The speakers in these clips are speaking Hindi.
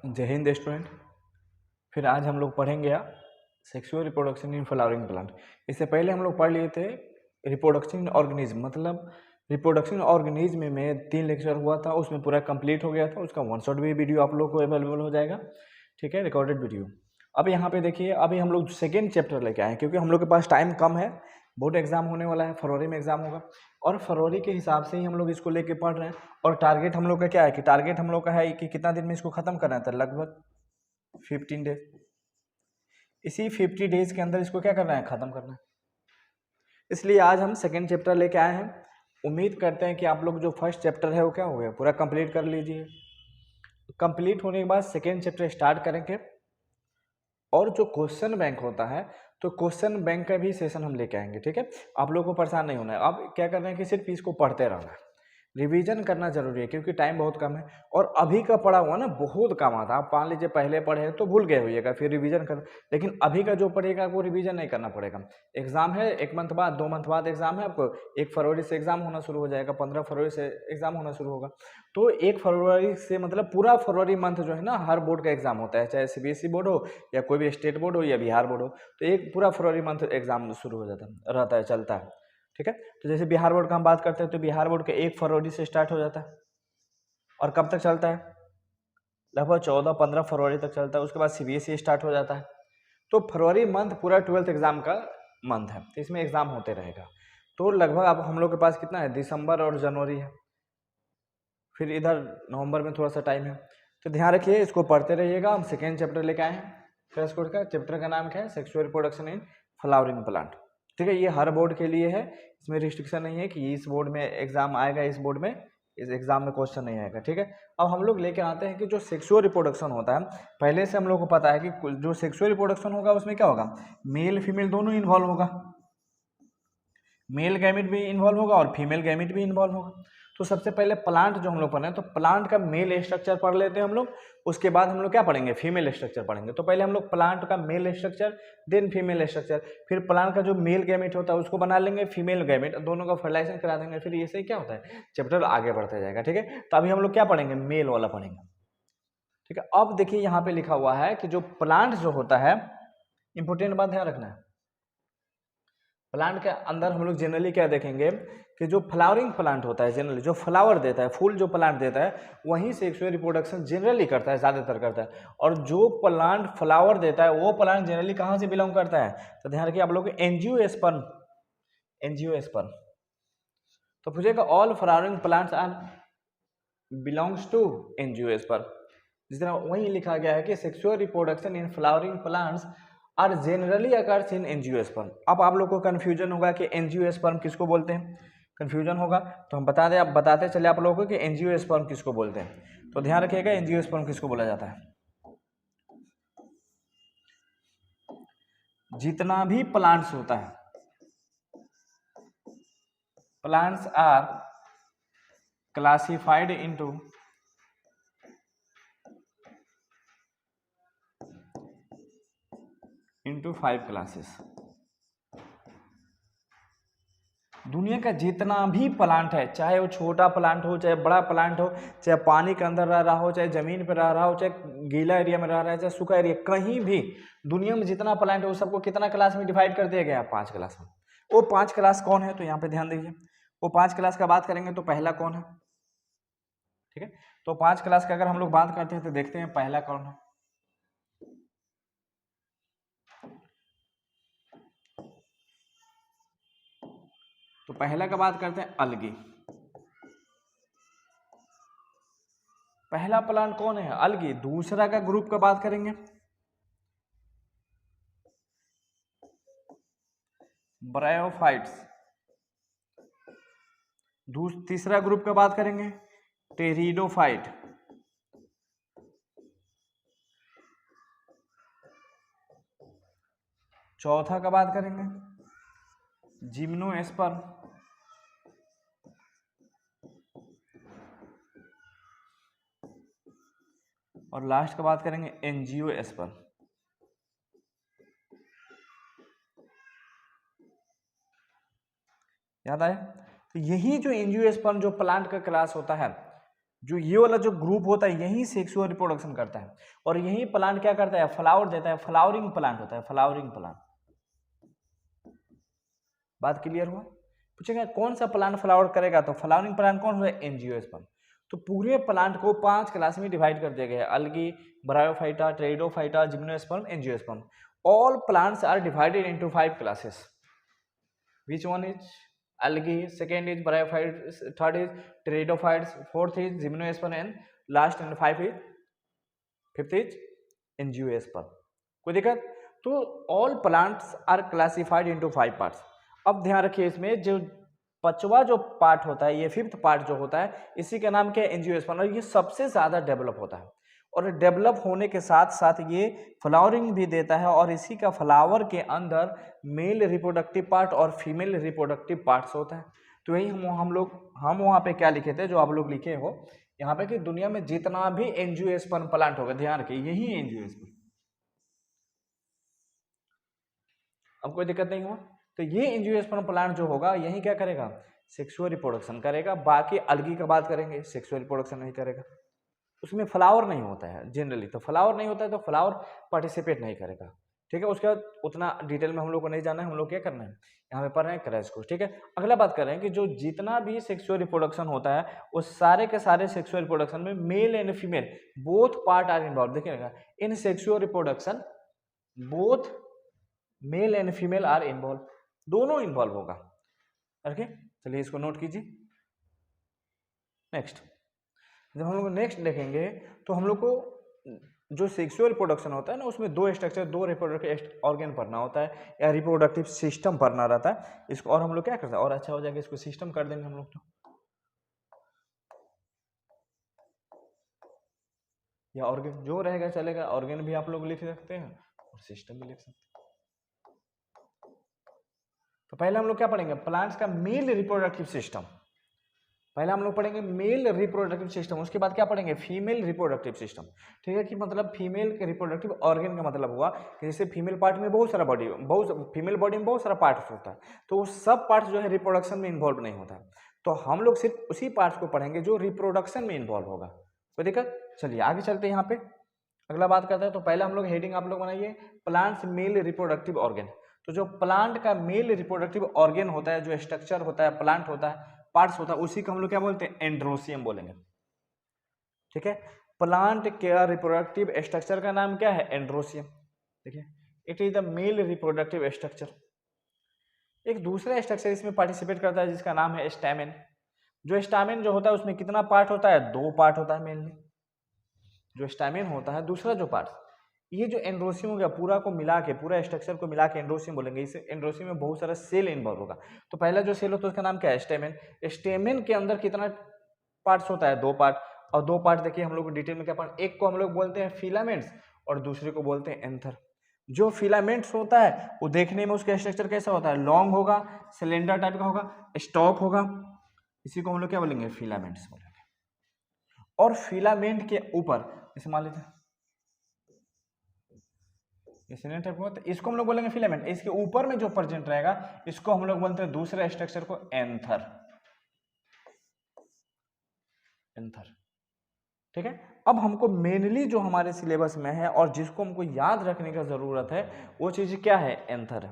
जय हिंद स्टूडेंट। फिर आज हम लोग पढ़ेंगे sexual reproduction in flowering plant. इससे पहले हम लोग पढ़ लिए थे रिप्रोडक्शन ऑर्गेनिज्म, मतलब रिप्रोडक्शन ऑर्गेनिज्म में 3 लेक्चर हुआ था, उसमें पूरा कंप्लीट हो गया था। उसका वन शॉट भी वीडियो आप लोग को अवेलेबल हो जाएगा, ठीक है, रिकॉर्डेड वीडियो। अब यहाँ पे देखिए, अभी हम लोग सेकेंड चैप्टर लेके आए हैं क्योंकि हम लोग के पास टाइम कम है। बोर्ड एग्जाम होने वाला है, फरवरी में एग्जाम होगा और फरवरी के हिसाब से ही हम लोग इसको लेके पढ़ रहे हैं। और टारगेट हम लोग का क्या है कि टारगेट हम लोग का है कि कितना दिन में इसको खत्म करना है, तो लगभग 15 डेज। इसी 50 डेज के अंदर इसको क्या करना है, खत्म करना है। इसलिए आज हम सेकेंड चैप्टर लेके आए हैं। उम्मीद करते हैं कि आप लोग जो फर्स्ट चैप्टर है वो क्या हो गया, पूरा कंप्लीट कर लीजिए। कंप्लीट होने के बाद सेकेंड चैप्टर स्टार्ट करेंगे और जो क्वेश्चन बैंक होता है तो क्वेश्चन बैंक का भी सेशन हम लेके आएंगे, ठीक है। आप लोगों को परेशान नहीं होना है। अब क्या करना है कि सिर्फ इसको पढ़ते रहना है, रिवीजन करना जरूरी है क्योंकि टाइम बहुत कम है। और अभी का पढ़ा हुआ ना बहुत काम आता है। आप मान लीजिए पहले पढ़े तो भूल गए होइएगा, फिर रिवीजन कर, लेकिन अभी का जो पढ़ेगा वो रिवीजन नहीं करना पड़ेगा। एग्जाम है 1 मंथ बाद, 2 मंथ बाद एग्जाम है आपको। 1 फरवरी से एग्जाम होना शुरू हो जाएगा, 15 फरवरी से एग्जाम होना शुरू होगा। तो 1 फरवरी से मतलब पूरा फरवरी मंथ जो है ना, हर बोर्ड का एग्जाम होता है, चाहे सीबीएसई बोर्ड हो या कोई भी स्टेट बोर्ड हो या बिहार बोर्ड हो। तो एक पूरा फरवरी मंथ एग्जाम शुरू हो जाता है, रहता है, चलता है, ठीक है। तो जैसे बिहार बोर्ड का हम बात करते हैं तो बिहार बोर्ड का 1 फरवरी से स्टार्ट हो जाता है और कब तक चलता है, लगभग 14-15 फरवरी तक चलता है। उसके बाद सीबीएसई स्टार्ट हो जाता है। तो फरवरी मंथ पूरा 12th एग्जाम का मंथ है, तो इसमें एग्जाम होते रहेगा। तो लगभग अब हम लोग के पास कितना है, दिसंबर और जनवरी है, फिर इधर नवंबर में थोड़ा सा टाइम है। तो ध्यान रखिए, इसको पढ़ते रहिएगा। हम सेकेंड चैप्टर लेके आए हैं फर्स्ट कोर्स का। चैप्टर का नाम क्या है, sexual reproduction in flowering plant, ठीक है। ये हर बोर्ड के लिए है, इसमें रिस्ट्रिक्शन नहीं है कि इस बोर्ड में एग्जाम आएगा, इस बोर्ड में इस एग्जाम में क्वेश्चन नहीं आएगा, ठीक है। अब हम लोग लेके आते हैं कि जो सेक्सुअल रिप्रोडक्शन होता है, पहले से हम लोग को पता है कि जो सेक्सुअल रिप्रोडक्शन होगा उसमें क्या होगा, मेल फीमेल दोनों इन्वॉल्व होगा। मेल गैमिट भी इन्वॉल्व होगा और फीमेल गैमिट भी इन्वॉल्व होगा। तो सबसे पहले प्लांट जो हम लोग पढ़े, तो प्लांट का मेल स्ट्रक्चर पढ़ लेते हैं हम लोग। उसके बाद हम लोग क्या पढ़ेंगे, फीमेल स्ट्रक्चर पढ़ेंगे। तो पहले हम लोग प्लांट का male structure, then female structure, फिर प्लांट का जो मेल गैमिट होता है उसको बना लेंगे, फीमेल गैमिट, दोनों का फर्टिलाइजेशन करा देंगे। फिर ये से क्या होता है, चैप्टर आगे बढ़ता जाएगा, ठीक है। तो अभी हम लोग क्या पढ़ेंगे, मेल वाला पढ़ेंगे, ठीक है। अब देखिए यहाँ पे लिखा हुआ है कि जो प्लांट जो होता है, इंपोर्टेंट बात ध्यान रखना है, प्लांट के अंदर हम लोग जनरली क्या देखेंगे कि जो फ्लावरिंग प्लांट होता है, जनरली जो फ्लावर देता है, फूल जो प्लांट देता है, वहीं सेक्सुअल रिप्रोडक्शन जनरली करता है, ज़्यादातर करता है। और जो प्लांट फ्लावर देता है वो प्लांट जनरली कहाँ से बिलोंग करता है, तो ध्यान रखिए आप लोग एंजियोस्पर्म, एंजियोस्पर्म। तो पूछेगा all flowering plants are belongs to angiosperm. जिस तरह वहीं लिखा गया है कि sexual reproduction in flowering plants are generally occurs in angiosperm. अब आप लोग को कंफ्यूजन होगा कि एंजियोस्पर्म किसको बोलते हैं, कंफ्यूजन होगा तो हम बता दें, आप बताते चले आप लोगों को कि एंजियोस्पर्म किसको बोलते हैं। तो ध्यान रखिएगा एंजियोस्पर्म किसको बोला जाता है। जितना भी प्लांट्स होता है, plants are classified into into 5 classes. दुनिया का जितना भी प्लांट है, चाहे वो छोटा प्लांट हो चाहे बड़ा प्लांट हो, चाहे पानी के अंदर रह रहा हो चाहे जमीन पर रह रहा हो, चाहे गीला एरिया में रह रहा है चाहे सूखा एरिया, कहीं भी दुनिया में जितना प्लांट है वो सबको कितना क्लास में डिवाइड कर दिया गया, 5 क्लास में। वो 5 क्लास कौन है, तो यहाँ पे ध्यान दीजिए। वो 5 क्लास का बात करेंगे तो पहला कौन है, ठीक है। तो 5 क्लास का अगर हम लोग बात करते हैं तो देखते हैं पहला कौन है। तो पहला का बात करते हैं अलगी। पहला प्लांट कौन है, अलगी। दूसरा का ग्रुप का बात करेंगे ब्रायोफाइट्स। तीसरा ग्रुप का बात करेंगे टेरिडोफाइट। चौथा का बात करेंगे जिम्नोस्पर्म। और लास्ट का बात करेंगे एंजियोस्पर्म। याद आया। तो यही जो एंजियोस्पर्म जो प्लांट का क्लास होता है, जो ये वाला जो ग्रुप होता है यही सेक्सुअल रिप्रोडक्शन करता है, और यही प्लांट क्या करता है, फ्लावर देता है, फ्लावरिंग प्लांट होता है, फ्लावरिंग प्लांट। बात क्लियर हुआ? पूछेगा कौन सा प्लांट फ्लावर करेगा, तो फ्लावरिंग प्लांट कौन है, एंजियोस्पर्म। तो पूरे प्लांट को 5 क्लास में डिवाइड कर दिया गया है, algae, bryophyta, pteridophyta, gymnosperm, angiosperm. All plants are divided into 5 classes. Which one is algae, second is bryophytes, third is pteridophytes, fourth is gymnosperm, and last and fifth is angiosperm। कोई दिक्कत? तो all plants are classified into 5 parts। अब ध्यान रखिए इसमें जो 5वां जो पार्ट होता है, ये 5th पार्ट जो होता है, इसी का नाम क्या है, एंजियोस्पर्म, और ये सबसे ज्यादा डेवलप होता है, और डेवलप होने के साथ साथ ये फ्लावरिंग भी देता है, और इसी का फ्लावर के अंदर मेल रिप्रोडक्टिव पार्ट और फीमेल रिप्रोडक्टिव पार्ट्स होता है। तो यही हम वहाँ पे क्या लिखे थे, जो आप लोग लिखे हो यहाँ पे, कि दुनिया में जितना भी एंजियोस्पर्म प्लांट होगा, ध्यान रखिए यही एंजियोस्पर्म। अब कोई दिक्कत नहीं हुआ? तो ये एंजियोस्पर्म प्लांट जो होगा यही क्या करेगा, सेक्सुअल रिप्रोडक्शन करेगा। बाकी अलगी का बात करेंगे, सेक्सुअल रिप्रोडक्शन नहीं करेगा, उसमें फ्लावर नहीं होता है जनरली, तो फ्लावर नहीं होता है तो फ्लावर पार्टिसिपेट नहीं करेगा। ठीक है, उसके बाद उतना डिटेल में हम लोग को नहीं जाना है, हम लोग क्या करना है, यहाँ पे पढ़ रहे हैं क्रैश कोर्स। ठीक है, अगला बात कर रहे हैं कि जो जितना भी सेक्सुअल रिप्रोडक्शन होता है, उस सारे के सारे सेक्सुअल रिप्रोडक्शन में male and female both part are involve. देखिएगा, in sexual reproduction both male and female are involve, दोनों इन्वॉल्व होगा। ओके, चलिए इसको नोट कीजिए। नेक्स्ट, जब हम लोग नेक्स्ट देखेंगे तो हम लोग को जो सेक्सुअल रिप्रोडक्शन होता है ना, उसमें 2 स्ट्रक्चर, 2 रिप्रोडक्टिव ऑर्गन पढ़ना होता है, या रिप्रोडक्टिव सिस्टम पढ़ना रहता है इसको, और हम लोग क्या करते हैं, और अच्छा हो जाएगा, इसको सिस्टम कर देंगे हम लोग। तो या ऑर्गन जो रहेगा चलेगा, ऑर्गन भी आप लोग लिख सकते हैं और सिस्टम भी लिख सकते हैं। तो पहले हम लोग क्या पढ़ेंगे, प्लांट्स का मेल रिप्रोडक्टिव सिस्टम। पहले हम लोग पढ़ेंगे मेल रिप्रोडक्टिव सिस्टम, उसके बाद क्या पढ़ेंगे, फीमेल रिप्रोडक्टिव सिस्टम। ठीक है, कि मतलब फीमेल के रिप्रोडक्टिव ऑर्गन का मतलब हुआ कि जैसे फीमेल पार्ट में बहुत सारा बॉडी, फीमेल बॉडी में बहुत सारा पार्ट्स होता है, तो वो सब पार्ट्स जो है रिप्रोडक्शन में इन्वॉल्व नहीं होता, तो हम लोग सिर्फ उसी पार्ट्स को पढ़ेंगे जो रिप्रोडक्शन में इन्वॉल्व होगा। कोई दिक्कत? चलिए आगे चलते हैं, यहाँ पे अगला बात करते हैं। तो पहले हम लोग हेडिंग आप लोग बनाइए, प्लांट्स मेल रिप्रोडक्टिव ऑर्गन। तो जो प्लांट का मेल रिप्रोडक्टिव ऑर्गन होता है, जो स्ट्रक्चर होता है, प्लांट होता है, पार्ट्स होता है, उसी को हम लोग क्या बोलते हैं, एंड्रोसियम बोलेंगे। ठीक है, प्लांट के रिप्रोडक्टिव स्ट्रक्चर का नाम क्या है, एंड्रोसियम। देखिए, it is the male reproductive structure. एक दूसरा स्ट्रक्चर इसमें पार्टिसिपेट करता है जिसका नाम है स्टैमेन। जो स्टैमेन जो होता है उसमें कितना पार्ट होता है, 2 पार्ट होता है मेनली, जो स्टैमेन होता है। दूसरा जो पार्ट, ये जो एंड्रोसियम हो गया, पूरा को मिला के, पूरा स्ट्रक्चर को मिला के एंड्रोसियम बोलेंगे। इस एंड्रोसियम में बहुत सारा सेल इन्वॉल्व होगा। तो पहला जो सेल होता है उसका नाम क्या है, स्टेमेन। स्टेमेन के अंदर कितना पार्ट्स होता है, 2 पार्ट, और 2 पार्ट देखिए हम लोग डिटेल में क्या पढ़, एक को हम लोग बोलते हैं फिलामेंट्स और दूसरे को बोलते हैं एंथर। जो फिलामेंट्स होता है वो देखने में उसका स्ट्रक्चर कैसा होता है, लॉन्ग होगा, सिलेंडर टाइप का होगा, स्टॉक होगा, इसी को हम लोग क्या बोलेंगे, फिलामेंट्स बोलेंगे। और फिलामेंट के ऊपर जैसे मान लीजिए टाइप का, तो इसको हम लोग बोलेंगे फिलामेंट। इसके ऊपर में जो प्रेजेंट रहेगा इसको हम लोग बोलते हैं दूसरे स्ट्रक्चर को एंथर। एंथर, ठीक है। अब हमको मेनली जो हमारे सिलेबस में है और जिसको हमको याद रखने का जरूरत है वो चीज क्या है, एंथर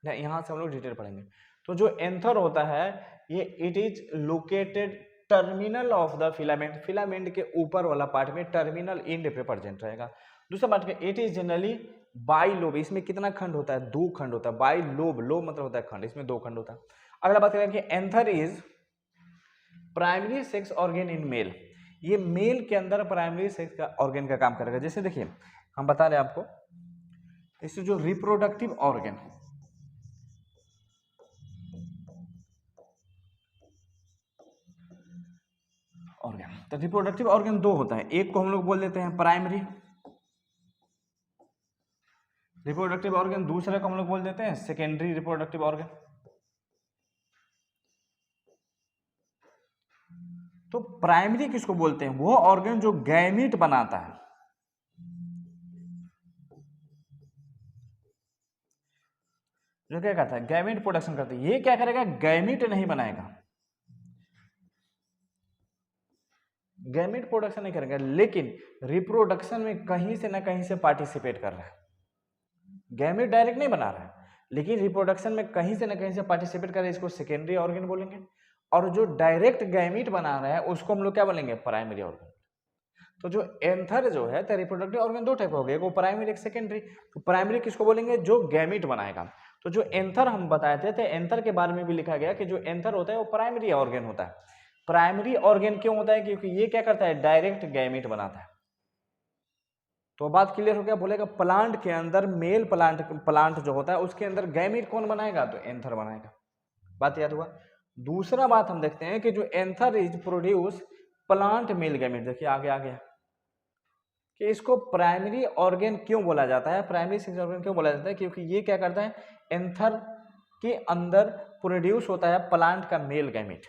है। यहां से हम लोग डिटेल पढ़ेंगे। तो जो एंथर होता है ये it is located terminal of the filament. Filament के ऊपर वाला पार्ट में टर्मिनल एंड पे प्रेजेंट रहेगा। दूसरा पार्ट में it is generally by lobe. इसमें कितना खंड होता है, 2 खंड होता है। बाई लोब, लोब मतलब होता है खंड, इसमें 2 खंड होता है। अगला बात करें कि anther is primary sex organ in male. ये मेल के अंदर प्राइमरी सेक्स का ऑर्गन का काम करेगा। जैसे देखिए हम बता रहे हैं आपको, इससे जो रिप्रोडक्टिव ऑर्गन तो रिप्रोडक्टिव ऑर्गन 2 होता है। एक को हम लोग बोल देते हैं प्राइमरी रिप्रोडक्टिव ऑर्गन, दूसरे को हम लोग बोल देते हैं सेकेंडरी रिप्रोडक्टिव ऑर्गन। तो प्राइमरी किसको बोलते हैं, वो ऑर्गन जो गैमीट बनाता है। जो क्या कहता है, गैमीट प्रोडक्शन करता है। ये क्या करेगा, गैमीट नहीं बनाएगा, गैमेट प्रोडक्शन नहीं करेंगे, लेकिन रिप्रोडक्शन में कहीं से ना कहीं से पार्टिसिपेट कर रहा है। गैमेट डायरेक्ट नहीं बना रहा है, लेकिन रिप्रोडक्शन में कहीं से ना कहीं से पार्टिसिपेट कर रहा है, इसको सेकेंडरी ऑर्गन बोलेंगे। और जो डायरेक्ट गैमेट बना रहा है उसको हम लोग क्या बोलेंगे, प्राइमरी ऑर्गन। तो जो एंथर जो है तो रिप्रोडक्टिव ऑर्गन दो टाइप हो गए, एक प्राइमरी एक सेकेंडरी। तो प्राइमरी किसको बोलेंगे, जो गैमेट बनाएगा। तो जो एंथर हम बताए थे, एंथर के बारे में भी लिखा गया कि जो एंथर होता है वो प्राइमरी ऑर्गन होता है। प्राइमरी ऑर्गन क्यों होता है, क्योंकि ये क्या करता है, डायरेक्ट गैमेट बनाता है। तो बात क्लियर हो गया। बोलेगा प्लांट के अंदर मेल प्लांट जो होता है उसके अंदर गैमेट कौन बनाएगा, तो एंथर बनाएगा। बात याद हुआ। दूसरा बात हम देखते हैं कि जो anther is produce plant male gamete. देखिए आगे आ गया कि इसको प्राइमरी ऑर्गन क्यों बोला जाता है, प्राइमरी सेक्स ऑर्गन क्यों बोला जाता है, क्योंकि ये क्या करता है, एंथर के अंदर प्रोड्यूस होता है प्लांट का मेल गैमेट।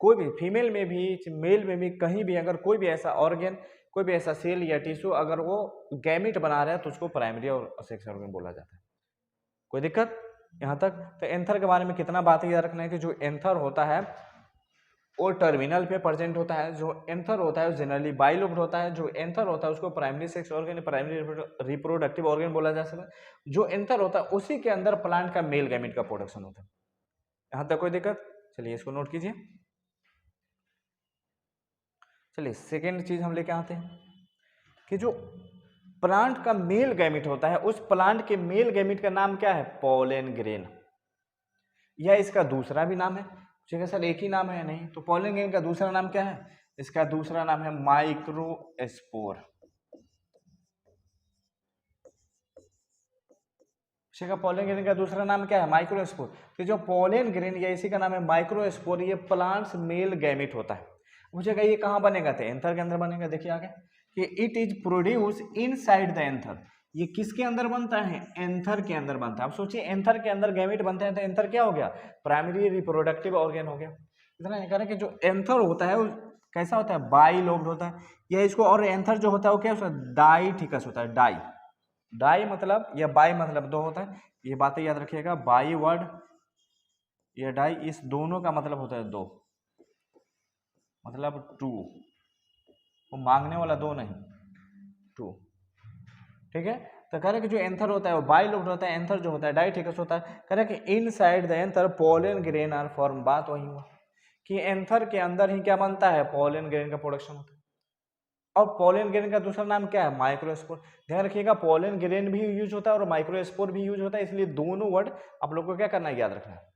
कोई भी फीमेल में भी मेल में भी कहीं भी अगर कोई भी ऐसा ऑर्गन, कोई भी ऐसा सेल या टिश्यू अगर वो गैमेट बना रहा है तो उसको प्राइमरी और सेक्स ऑर्गन बोला जाता है। कोई दिक्कत यहाँ तक। तो एंथर के बारे में कितना बात याद रखना है कि जो एंथर होता है वो टर्मिनल पे प्रेजेंट होता है। जो एंथर होता है वो जनरली बाइलोब्ड होता है। जो एंथर होता है उसको primary sex organ, primary reproductive organ बोला जा सकता है। जो एंथर होता है उसी के अंदर प्लांट का मेल गैमेट का प्रोडक्शन होता है। यहाँ तक कोई दिक्कत, चलिए इसको नोट कीजिए। चलिए सेकेंड चीज हम लेके आते हैं कि जो प्लांट का मेल गैमेट होता है उस प्लांट के मेल गैमेट का नाम क्या है, पोलन ग्रेन। या इसका दूसरा भी नाम है, ठीक सर एक ही नाम है, नहीं तो पोलन ग्रेन का दूसरा नाम क्या है, इसका दूसरा नाम है माइक्रोस्पोर। पोलन ग्रेन का दूसरा नाम क्या है, माइक्रोस्पोर। तो जो पोलन ग्रेन या इसी का नाम है माइक्रोस्पोर, ये प्लांट्स मेल गैमेट होता है। पूछेगा ये कहाँ बनेगा, तो एंथर के अंदर बनेगा। देखिए आगे कि it is produce inside the anther. ये किसके अंदर बनता है, एंथर के अंदर बनता है। अब सोचिए एंथर के अंदर गैमेट बनते हैं तो एंथर क्या हो गया, प्राइमरी रिप्रोडक्टिव ऑर्गन हो गया। इतना नहीं कह रहे कि जो एंथर होता है वो कैसा होता है, बाइलोब्ड होता है। या इसको और एंथर जो होता है वो क्या होता है, डाइथिकस होता है। डाई मतलब या बाई मतलब दो होता है, ये बातें याद रखिएगा। बाई वर्ड या डाई, इस दोनों का मतलब होता है दो, मतलब टू। वो मांगने वाला दो नहीं, टू, ठीक है। तो कह रहे कि जो एंथर होता है वो बाइलोब्ड होता है, एंथर जो होता है डाइथिकस होता है। कह रहे कि inside the anther pollen grain are form. बात वही हुआ कि एंथर के अंदर ही क्या बनता है, पोलन ग्रेन का प्रोडक्शन होता है। और पोलन ग्रेन का दूसरा नाम क्या है, माइक्रोस्पोर। ध्यान रखिएगा पोलन ग्रेन भी यूज होता है और माइक्रोस्पोर भी यूज होता है, इसलिए दोनों वर्ड आप लोग को क्या करना है, याद रखना है।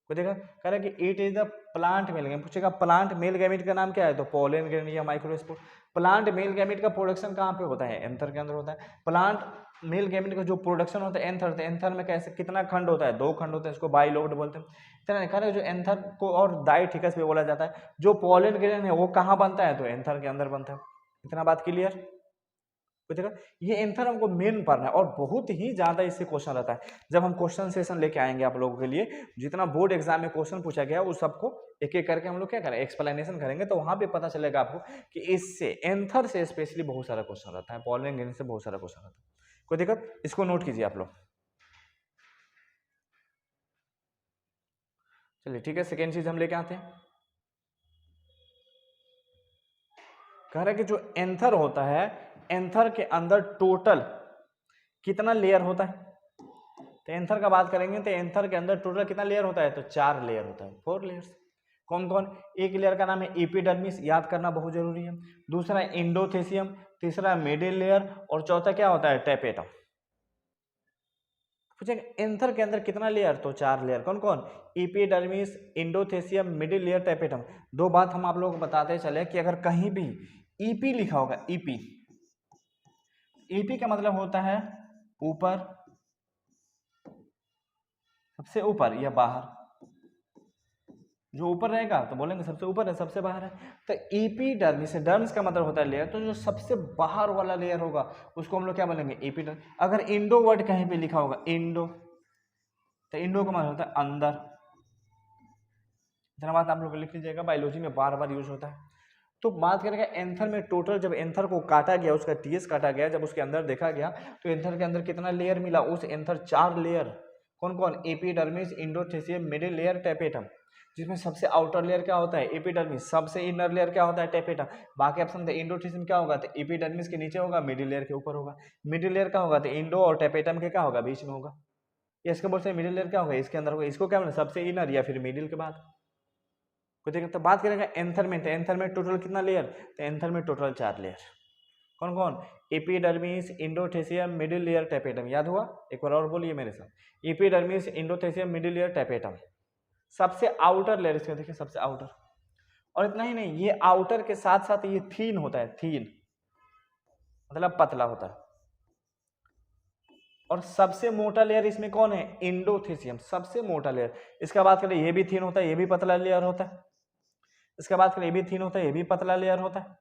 कोई देखा कह रहा है कि it is the plant male gamete. पूछेगा प्लांट मेल गैमेट का नाम क्या है, तो पोलन ग्रेन या माइक्रोस्पोर। प्लांट मेल गैमेट का प्रोडक्शन कहाँ पे होता है, एंथर के अंदर होता है। प्लांट मेल गैमेट का जो प्रोडक्शन होता है एंथर, एंथर में कैसे कितना खंड होता है, दो खंड होता है, इसको बाइलोब्ड बोलते हैं। इतना कह रहा है जो एंथर को और डाइथिकस भी बोला जाता है। जो पोलन ग्रेन है वो कहाँ बनता है, तो एंथर के अंदर बनता है। इतना बात क्लियर। ये एंथर हमको मेन पढ़ना है और बहुत ही ज्यादा इससे क्वेश्चन रहता है। जब हम क्वेश्चन सेशन लेके आएंगे आप लोगों के लिए, जितना बोर्ड एग्जाम में क्वेश्चन पूछा गया उस सबको एक एक करके हम लोग क्या करें, एक्सप्लेनेशन करेंगे, तो वहां पे पता चलेगा आपको कि इससे एंथर से स्पेशली बहुत सारा क्वेश्चन रहता है, पोलन ग्रेन से बहुत सारा क्वेश्चन रहता है। कोई दिक्कत, इसको नोट कीजिए आप लोग। चलिए ठीक है, सेकेंड चीज हम लेके आते हैं। कह रहे कि जो एंथर होता है, एंथर के अंदर टोटल कितना लेयर होता है। तो एंथर का बात करेंगे तो एंथर के अंदर टोटल कितना लेयर होता है, तो 4 लेयर होता है, 4 लेयर्स। कौन कौन, एक लेयर का नाम है एपिडर्मिस, याद करना बहुत जरूरी है। दूसरा एंडोथेसियम, तीसरा मिडिल लेयर और चौथा क्या होता है, टेपेटम। पूछेगा एंथर के अंदर कितना लेयर, तो 4 लेयर। कौन कौन, epidermis, endothecium, middle layer, tapetum. दो बात हम आप लोगों को बताते चले कि अगर कहीं भी ईपी लिखा होगा, ईपी, ईपी का मतलब होता है ऊपर, सबसे ऊपर या बाहर। जो ऊपर रहेगा तो बोलेंगे सबसे ऊपर है, सबसे बाहर है। तो एपिडर्मिस, डर्मिस का मतलब होता है लेयर, तो जो सबसे बाहर वाला लेयर होगा उसको हम लोग क्या बोलेंगे, एपिडर्मिस। अगर इंडो वर्ड कहीं पे लिखा होगा, इंडो, तो इंडो का मतलब होता है अंदर। इतना बात आप लोग लिख लीजिएगा, बायोलॉजी में बार बार यूज होता है। तो बात करेंगे एंथर में टोटल, जब एंथर को काटा गया, उसका टीएस काटा गया, जब उसके अंदर देखा गया तो एंथर के अंदर कितना लेयर मिला, उस एंथर 4 लेयर। कौन कौन, epidermis, endothecium, middle layer, tapetum. जिसमें सबसे आउटर लेयर क्या होता है एपिडर्मिस, सबसे इनर लेयर क्या होता है टेपेटम। बाकी ऑप्शन थे इंडोथीसियम क्या होगा तो एपिडर्मिस के नीचे होगा, मिडिल लेयर के ऊपर होगा। मिडिल लेयर क्या होगा तो इंडो और टेपेटम के क्या होगा बीच में होगा। ये इसके बोलते हैं मिडिल लेयर क्या होगा इसके अंदर होगा। इसको क्या बोलते हैं सबसे इनर या फिर मिडिल के बाद। कुछ तो बात करेंगे एंथर में, तो एंथर में टोटल कितना लेयर, तो एंथर में टोटल 4 लेयर। कौन कौन, epidermis, endothecium, middle layer, tapetum. याद हुआ, एक बार और बोलिए मेरे साथ, epidermis, endothecium, middle layer, tapetum. सबसे आउटर लेयर इसका देखिए सबसे आउटर। और इतना ही नहीं, ये आउटर के साथ साथ ये थीन होता है, थीन मतलब पतला होता है। और सबसे मोटा लेयर इसमें कौन है, इंडोथेसियम, सबसे मोटा लेयर। इसका बात करें ये भी थीन होता है, ये भी पतला लेयर होता है। इसका बात करें ये भी थीन होता है, ये भी पतला लेयर होता है।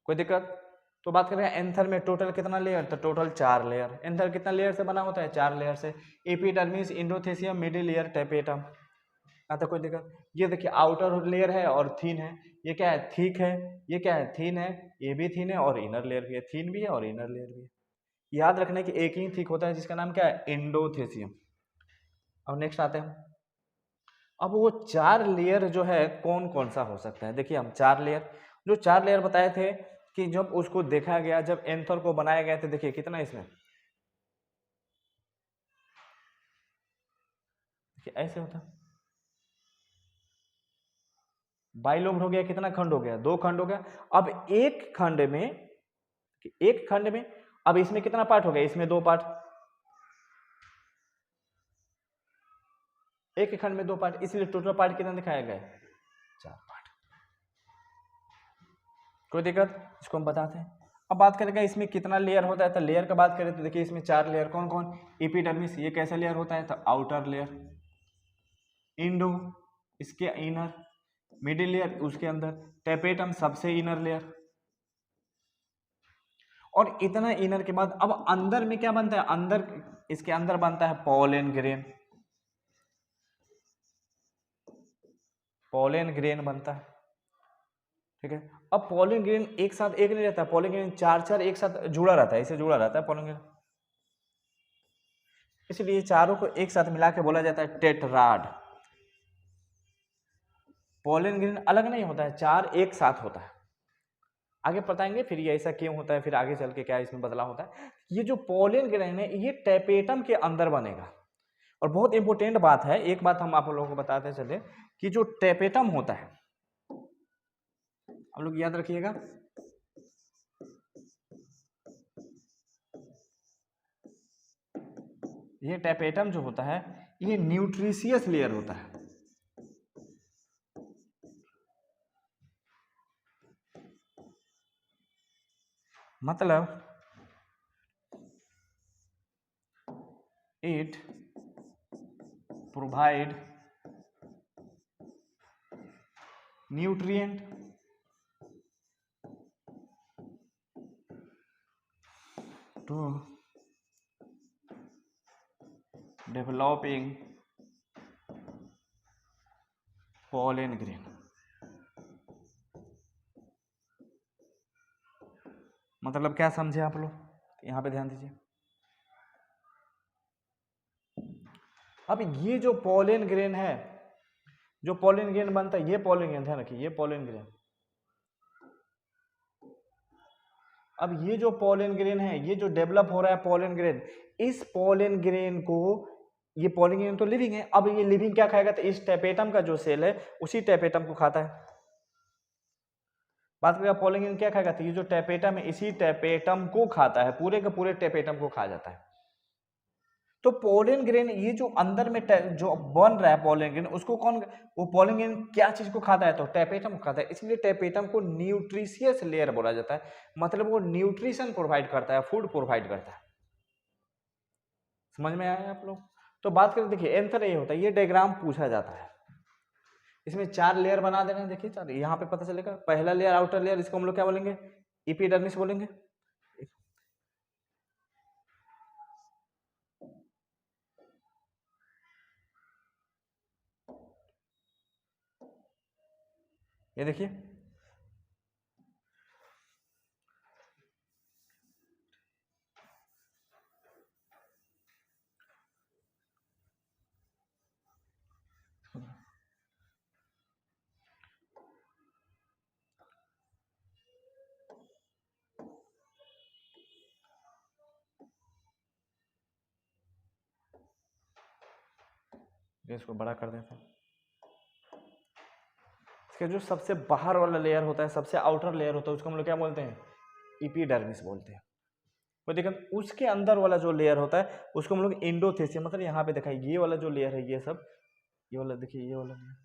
कोई दिक्कत। तो बात करें एंथर में टोटल कितना लेयर, तो टोटल 4 लेयर। एंथर कितना लेयर से बना होता है, 4 लेयर से। Epidermis, endothecium, middle layer, tapetum. तो कोई दिक्कत। ये देखिए आउटर लेयर है और थीन है, ये क्या है थिक है, ये क्या है थीन है, ये भी थीन है और इनर लेयर भी है, थीन भी है और इनर लेयर भी है। याद रखने की एक ही थिक होता है जिसका नाम क्या है इंडोथेसियम। अब नेक्स्ट आते हैं। अब वो 4 लेयर जो है कौन कौन सा हो सकता है, देखिए हम 4 लेयर, जो 4 लेयर बताए थे कि जब उसको देखा गया, जब एंथर को बनाया गया, तो देखिए कितना इसमें, देखिए ऐसे होता बाइलोब हो गया, कितना खंड हो गया, 2 खंड हो गया। अब एक खंड में अब इसमें कितना पार्ट हो गया, इसमें 2 पार्ट, एक खंड में 2 पार्ट, इसलिए टोटल पार्ट कितना दिखाया गया है 4 पार्ट। कोई दिक्कत, इसको हम बताते हैं। अब बात करेंगे इसमें कितना लेयर होता है, तो लेयर का बात करें तो देखिए इसमें 4 लेयर कौन कौन, एपिडर्मिस ये कैसा लेयर होता है, तो आउटर लेयर, इंडो इसके इनर, मिडिल लेयर उसके अंदर, टेपेटम सबसे इनर लेयर। और इतना इनर के बाद अब अंदर में क्या बनता है, अंदर इसके अंदर बनता है पोलन ग्रेन, पोलन ग्रेन बनता है, ठीक है। अब पोलन ग्रेन एक साथ एक नहीं रहता, पोलन ग्रेन 4 एक साथ जुड़ा रहता है, इसे जुड़ा रहता है पोलन ग्रेन, इसलिए चारों को एक साथ मिला के बोला जाता है टेट्राड। पोलन ग्रेन अलग नहीं होता है, 4 एक साथ होता है। आगे बताएंगे फिर ये ऐसा क्यों होता है, फिर आगे चल के क्या इसमें बदलाव होता है। ये जो पोलन ग्रेन है ये टेपेटम के अंदर बनेगा। और बहुत इंपॉर्टेंट बात है, एक बात हम आप लोगों को बताते चले कि जो टेपेटम होता है, आप लोग याद रखिएगा, ये टेपेटम जो होता है ये न्यूट्रिशियस लेयर होता है। मतलब it provide nutrient to developing pollen grain. मतलब क्या समझे आप लोग, यहां पे ध्यान दीजिए। अब ये जो पोलन ग्रेन है, जो पोलन ग्रेन बनता है, ये पोलन ग्रेन ध्यान रखिए, ये पोलन ग्रेन। अब ये जो पोलन ग्रेन है, ये जो डेवलप हो रहा है पोलन ग्रेन, इस पोलन ग्रेन को, ये पोलन ग्रेन तो लिविंग है, अब ये लिविंग क्या खाएगा, तो इस टेपेटम का जो सेल है उसी टेपेटम को खाता है। बात करें पोलन ग्रेन क्या खाएगा, तो ये जो टेपेटम है इसी टेपेटम को खाता है, पूरे के पूरे टेपेटम को खा जाता है। तो पोलन ग्रेन ये जो अंदर में जो बन रहा है पोलन ग्रेन, उसको कौन, वो पोलन ग्रेन क्या चीज को खाता है, तो टेपेटम को खाता है। इसलिए टेपेटम को न्यूट्रिशियस लेयर बोला जाता है, मतलब वो न्यूट्रिशन प्रोवाइड करता है, फूड प्रोवाइड करता है। समझ में आया आप लोग। तो बात करें, देखिए एंथर ये होता है, ये डायग्राम पूछा जाता है, इसमें 4 लेयर बना देना, देखिए 4, यहाँ पे पता चलेगा। पहला लेयर आउटर लेयर, इसको हम लोग क्या बोलेंगे, एपिडर्मिस बोलेंगे। ये देखिए तो इसको बड़ा कर देते हैं। इसका जो सबसे बाहर वाला लेयर होता है, सबसे आउटर लेयर होता है, उसको हम लोग क्या बोलते हैं? एपिडर्मिस बोलते हैं। तो देखो उसके अंदर वाला जो लेयर होता है उसको हम लोग एंडोथेलियम, मतलब यहाँ पे दिखाई ये वाला जो लेयर है, ये सब ये वाला देखिए, ये वाला लेयर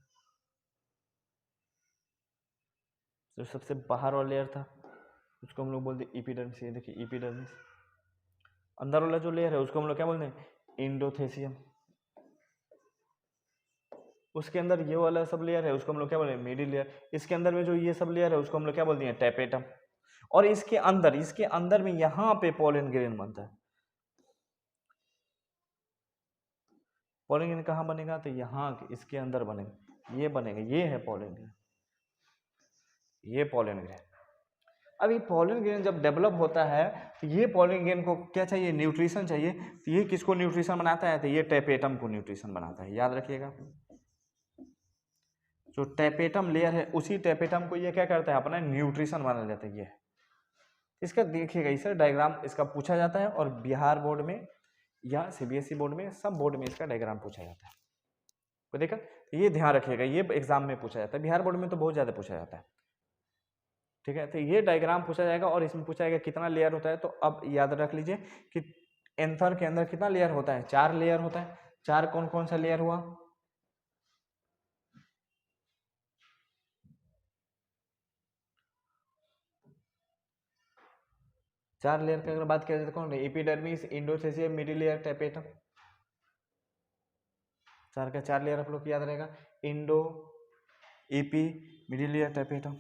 जो सबसे बाहर वाला लेयर था उसको हम लोग बोलते हैं एपिडर्मिस। ये देखिए एपिडर्मिस। अंदर वाला जो लेयर है उसको हम लोग क्या बोलते हैं? एंडोथेलियम। उसके अंदर ये वाला सब लेयर है उसको हम लोग क्या बोलते हैं? Middle layer. इसके अंदर में जो ये सब लेयर है उसको हम लोग क्या बोलते हैं? टैपेटम। और इसके अंदर में यहाँ पे पोलन ग्रेन बनता है। पोलन ग्रेन कहाँ बनेगा? तो यहाँ इसके अंदर बनेगा, ये बनेगा, ये है पोलन ग्रेन, ये पोलन ग्रेन। अब ये पोलन ग्रेन जब डेवलप होता है तो ये पोलन ग्रेन को क्या चाहिए? न्यूट्रिशन चाहिए। तो ये किसको न्यूट्रिशन बनाता है? तो ये टैपेटम को न्यूट्रिशन बनाता है, याद रखिएगा। जो टैपेटम लेयर है उसी टैपेटम को ये क्या करता है? अपना न्यूट्रिशन बना लेता है। ये इसका देखिएगा, इसका डायग्राम इसका पूछा जाता है, और बिहार बोर्ड में या सीबीएसई बोर्ड में, सब बोर्ड में इसका डायग्राम पूछा जाता है। तो देखा, ये ध्यान रखिएगा, ये एग्जाम में पूछा जाता है, बिहार बोर्ड में तो बहुत ज्यादा पूछा जाता है। ठीक है, तो ये डायग्राम पूछा जाएगा और इसमें पूछा जाएगा कितना लेयर होता है। तो अब याद रख लीजिए कि एंथर के अंदर कितना लेयर होता है? 4 लेयर होता है। 4 कौन कौन सा लेयर हुआ? चार लेयर की अगर बात किया जाए तो कौन है? Epidermis, endothelium, middle layer, tapetum. 4 का 4 लेयर आप लोग को याद रहेगा, Indo, AP, middle layer, tapetum.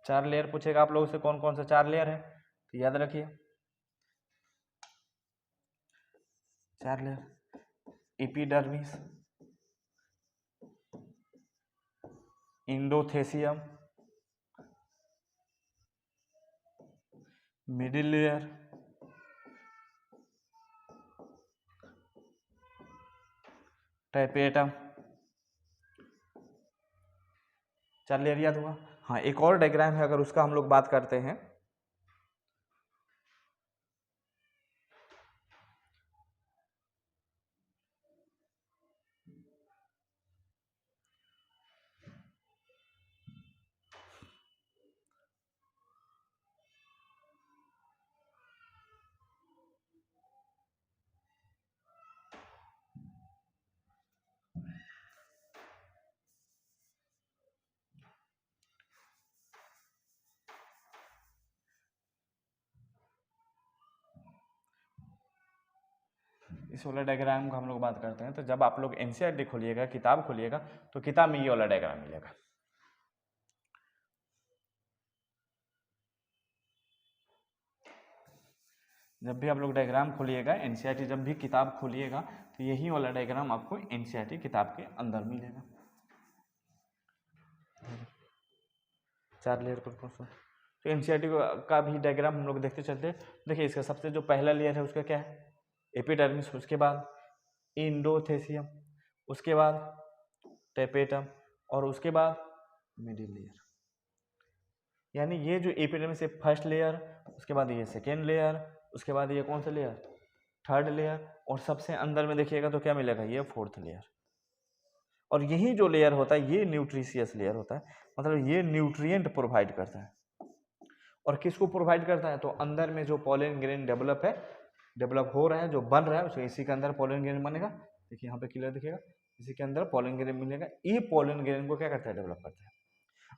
चार लेयर पूछेगा आप लोगों से, कौन कौन सा 4 लेयर है? तो याद रखिए 4 layer, epidermis, endothelium, middle layer, tapetum. 4 layer याद हुआ। हाँ, एक और डायग्राम है, अगर उसका हम लोग बात करते हैं, इस वाला डायग्राम का हम लोग बात करते हैं। तो जब आप लोग एनसीईआरटी खोलिएगा, किताब खोलिएगा, तो किताब में ये वाला डायग्राम मिलेगा। जब भी आप लोग डायग्राम खोलिएगा एनसीईआरटी, जब भी किताब खोलिएगा, तो यही वाला डायग्राम आपको एनसीईआरटी किताब के अंदर मिलेगा। 4 लेयर पर कौन सा? तो एनसीईआरटी का भी डायग्राम हम लोग देखते चलते। देखिए, इसका सबसे जो पहला लेयर है उसका क्या है? एपिडर्मिस, उसके बाद एंडोथेलियम, उसके बाद टैपेटम, और उसके बाद मिडिल लेयर। यानी ये जो एपिडर्मिस है फर्स्ट लेयर, उसके बाद ये सेकेंड लेयर, उसके बाद ये कौन सा लेयर? थर्ड लेयर, और सबसे अंदर में देखिएगा तो क्या मिलेगा? ये फोर्थ लेयर। और यही जो लेयर होता है ये न्यूट्रिशियस लेयर होता है, मतलब ये न्यूट्रिएंट प्रोवाइड करता है। और किसको प्रोवाइड करता है? तो अंदर में जो पोलन ग्रेन डेवलप हो रहा है, जो बन रहा है, उसको इसी के अंदर पोलन ग्रेन बनेगा। देखिए यहाँ पे क्लियर दिखेगा, इसी के अंदर पोलन ग्रेन मिलेगा। ये पोलन ग्रेन को क्या करता है? डेवलप करता है।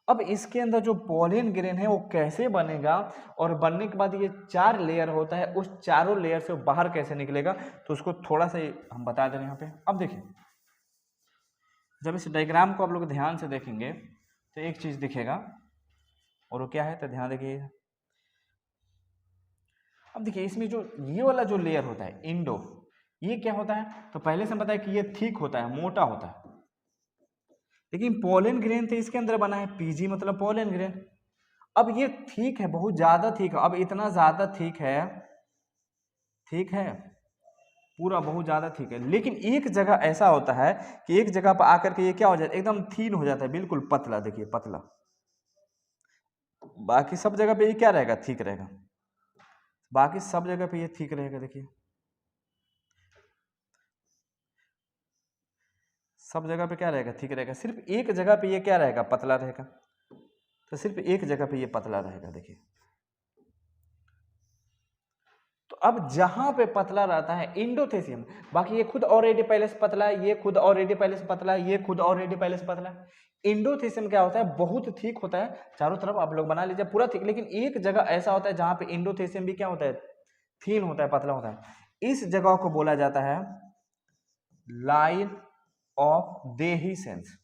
अब इसके अंदर जो पोलन ग्रेन है वो कैसे बनेगा, और बनने के बाद ये 4 लेयर होता है, उस चारों लेयर से बाहर कैसे निकलेगा, तो उसको थोड़ा सा हम बता दे रहे हैं यहाँ पे। अब देखिए, जब इस डायग्राम को आप लोग ध्यान से देखेंगे तो एक चीज दिखेगा, और वो क्या है? तो ध्यान देखिए। अब देखिए, इसमें जो ये वाला जो लेयर होता है इंडो, ये क्या होता है? तो पहले से पता है कि ये थिक होता है, मोटा होता है। लेकिन पोलन ग्रेन तो इसके अंदर बना है, पीजी मतलब पोलन ग्रेन। अब ये थिक है, बहुत ज्यादा थिक है। अब इतना ज्यादा थिक है पूरा, बहुत ज्यादा थिक है। लेकिन एक जगह ऐसा होता है कि एक जगह पर आकर के ये क्या हो जाता है? एकदम थीन हो जाता है, बिल्कुल पतला। देखिए पतला, बाकी सब जगह पे ये क्या रहेगा, ठीक रहेगा, बाकी सब जगह पे ये ठीक रहेगा। देखिए सब जगह पे क्या रहेगा, ठीक रहेगा, सिर्फ एक जगह पे ये क्या रहेगा, पतला रहेगा। तो सिर्फ एक जगह पे ये पतला रहेगा। देखिए तो अब जहां पे पतला रहता है इंडोथेसियम, बाकी ये खुद ऑलरेडी पहले से पतला है, ये खुद ऑलरेडी पहले से पतला है, ये खुद ऑलरेडी पहले से पतला है। इंडोथेसियम क्या होता है, बहुत थिक होता है, चारों तरफ आप लोग बना लीजिए पूरा थिक, लेकिन एक जगह ऐसा होता है जहां पे इंडोथेसियम भी क्या होता है, थीन होता है, पतला होता है। इस जगह को बोला जाता है लाइन ऑफ देहिसेंस।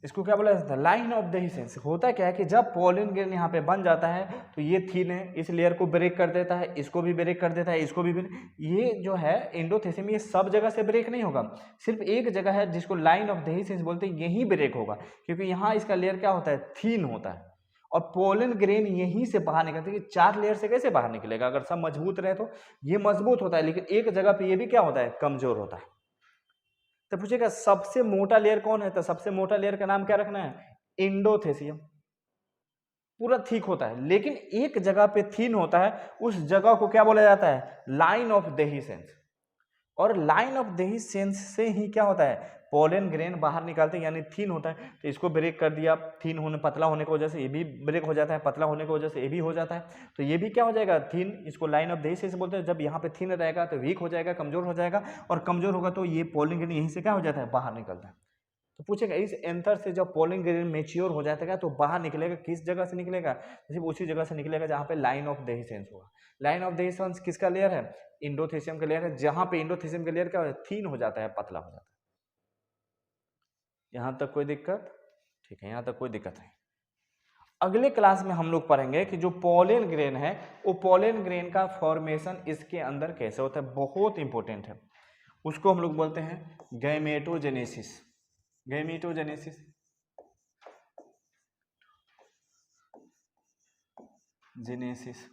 इसको क्या बोला जाता है, लाइन ऑफ देहिसेंस। होता क्या है कि जब पॉलिन ग्रेन यहाँ पे बन जाता है तो ये थीन है, इस लेयर को ब्रेक कर देता है, इसको भी ब्रेक कर देता है, इसको भी ब्रेक। ये जो है इंडोथेसियम, ये सब जगह से ब्रेक नहीं होगा, सिर्फ एक जगह है जिसको लाइन ऑफ देहिसेंस बोलते हैं, यही ब्रेक होगा, क्योंकि यहाँ इसका लेयर क्या होता है, थीन होता है। और पोलन ग्रेन यहीं से बाहर निकलता है। चार लेयर से कैसे बाहर निकलेगा, अगर सब मजबूत रहे तो ये मजबूत होता है, लेकिन एक जगह पे ये भी क्या होता है, कमजोर होता है। तो पूछेगा सबसे मोटा लेयर कौन है, तो सबसे मोटा लेयर का नाम क्या रखना है, इंडोथेसियम। पूरा थिक होता है, लेकिन एक जगह पे थीन होता है, उस जगह को क्या बोला जाता है, लाइन ऑफ देहिसेंस। और लाइन ऑफ देहिसेंस से ही क्या होता है, पोलन ग्रेन बाहर निकालते हैं, यानी थीन होता है, तो इसको ब्रेक कर दिया, थीन होने पतला होने की वजह से ये भी ब्रेक हो जाता है, पतला होने की वजह से ये भी हो जाता है, तो ये भी क्या हो जाएगा, थीन। इसको लाइन ऑफ देहिसेंस बोलते हैं। जब यहाँ पे थीन रहेगा तो वीक हो जाएगा, कमजोर हो जाएगा, और कमजोर होगा तो ये पोलन ग्रेन यहीं से क्या हो जाता है, बाहर निकलता है। तो पूछेगा इस एंथर से जब पोलन ग्रेन मेच्योर हो जाता है तो बाहर निकलेगा, किस जगह से निकलेगा, सिर्फ उसी जगह से निकलेगा जहाँ पे लाइन ऑफ देहिसेंस होगा। लाइन ऑफ देहिसेंस किसका लेयर है, इंडोथेसियम का लेयर है, जहां पे इंडोथेसियम का लेयर क्या है, थीन हो जाता है, पतला हो जाता है। यहां तक कोई दिक्कत, ठीक है, यहां तक कोई दिक्कत नहीं। अगले क्लास में हम लोग पढ़ेंगे कि जो पोलन ग्रेन है, वो पोलन ग्रेन का फॉर्मेशन इसके अंदर कैसे होता है, बहुत इंपॉर्टेंट है। उसको हम लोग बोलते हैं गैमेटोजेनेसिस। Gametogenesis, genesis.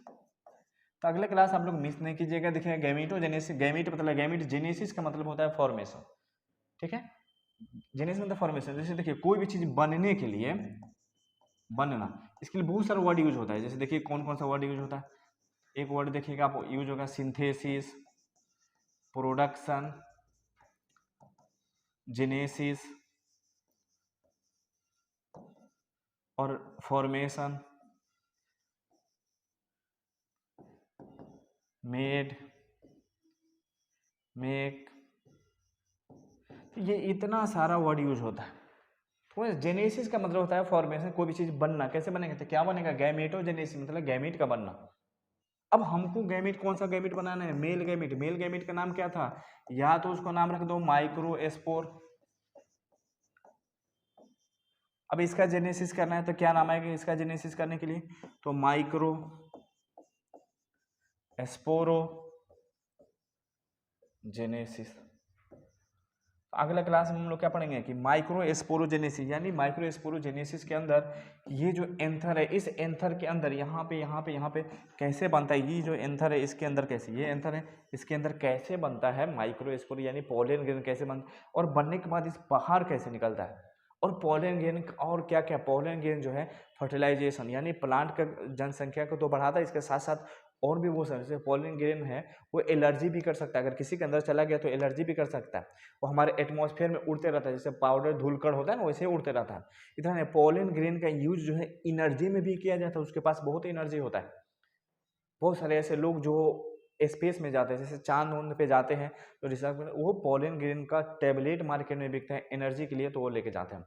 तो अगले क्लास आप लोग मिस नहीं कीजिएगा। देखिए गैमेटोजेनेसिस, गैमेट मतलब गैमेट, जेनेसिस का मतलब होता है फॉर्मेशन, ठीक है। जेनेसिस मतलब फॉर्मेशन। जैसे देखिए कोई भी चीज बनने के लिए, बनना, इसके लिए बहुत सारा वर्ड यूज होता है। जैसे देखिए कौन कौन सा वर्ड यूज होता है, एक वर्ड देखिएगा आप यूज होगा सिंथेसिस, प्रोडक्शन, जेनेसिस और फॉर्मेशन, मेड, मेक, ये इतना सारा वर्ड यूज होता है। तो जेनेसिस का मतलब होता है फॉर्मेशन, कोई भी चीज बनना। कैसे बनेगा, तो क्या बनेगा, गैमेटोजेनेसिस मतलब गैमेट का बनना। अब हमको गैमेट, कौन सा गैमेट बनाना है, मेल गैमेट। मेल गैमेट का नाम क्या था, या तो उसको नाम रख दो माइक्रोस्पोर। अब इसका जेनेसिस करना है तो क्या नाम आएगा इसका जेनेसिस करने के लिए, तो माइक्रो एस्पोरो जेनेसिस। अगला क्लास में हम लोग क्या पढ़ेंगे कि माइक्रो एस्पोरोजेनेसिस, यानी माइक्रो एस्पोरोजेनेसिस के अंदर ये जो एंथर है, इस एंथर के अंदर यहाँ पे कैसे बनता है, ये जो एंथर है इसके अंदर कैसे, ये एंथर है इसके अंदर कैसे बनता है माइक्रो एस्पोरो, यानी पोलन ग्रेन कैसे बनता है, और बनने के बाद इस बाहर कैसे निकलता है। और पोलन ग्रेन और क्या क्या, पोलन ग्रेन जो है फर्टिलाइजेशन, यानी प्लांट का जनसंख्या को तो बढ़ाता है, इसके साथ साथ और भी वो जैसे पोलन ग्रेन है वो एलर्जी भी कर सकता है। अगर किसी के अंदर चला गया तो एलर्जी भी कर सकता है। वो हमारे एटमॉस्फेयर में उड़ते रहता है, जैसे पाउडर धूलकण होता है ना, वैसे उड़ते रहता है। इधर पोलन ग्रेन का यूज जो है एनर्जी में भी किया जाता है, उसके पास बहुत एनर्जी होता है। बहुत सारे ऐसे लोग जो स्पेस में जाते हैं, जैसे चांद उंद पे जाते हैं तो रिसर्च में वो पोलन ग्रेन का टेबलेट मार्केट में बिकता है एनर्जी के लिए, तो वो लेके जाते हैं।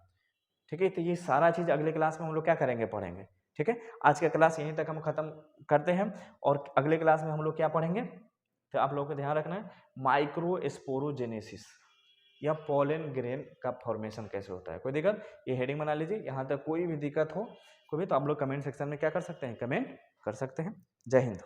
ठीक है, तो ये सारा चीज अगले क्लास में हम लोग क्या करेंगे, पढ़ेंगे। ठीक है, आज का क्लास यहीं तक हम खत्म करते हैं, और अगले क्लास में हम लोग क्या पढ़ेंगे, तो आप लोगों को ध्यान रखना है माइक्रो स्पोरोजेनेसिस या पोलन ग्रेन का फॉर्मेशन कैसे होता है। कोई दिक्कत, ये हेडिंग बना लीजिए। यहाँ तक कोई भी दिक्कत हो कोई भी, तो आप लोग कमेंट सेक्शन में क्या कर सकते हैं, कमेंट कर सकते हैं। जय हिंद।